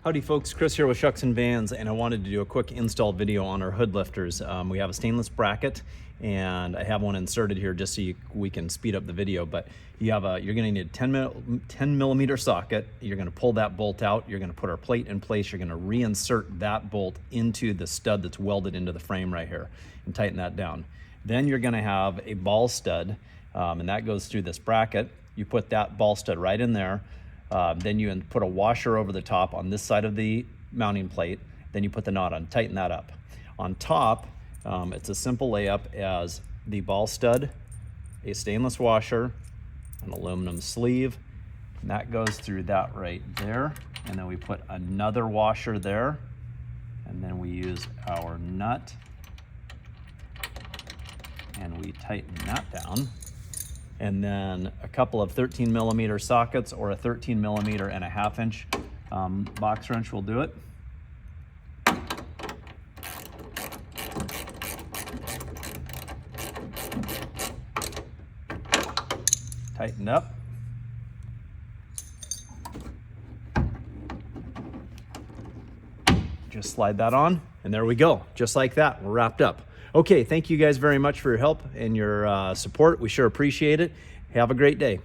Howdy folks, Chris here with Shucks and Vans, and I wanted to do a quick install video on our hood lifters. We have a stainless bracket, and I have one inserted here just so we can speed up the video. But you're going to need a 10 millimeter socket. You're going to pull that bolt out. You're going to put our plate in place. You're going to reinsert that bolt into the stud that's welded into the frame right here, and tighten that down. Then you're going to have a ball stud, and that goes through this bracket. You put that ball stud right in there. Then you put a washer over the top on this side of the mounting plate. Then you put the knot on, tighten that up. On top, it's a simple layup as the ball stud, a stainless washer, an aluminum sleeve, and that goes through that right there. And then we put another washer there, and then we use our nut, and we tighten that down. And then a couple of 13 millimeter sockets or a 13 millimeter and a 1/2 inch box wrench will do it. Tighten up. Just slide that on, and there we go. Just like that, we're wrapped up. Okay, thank you guys very much for your help and your support. We sure appreciate it. Have a great day.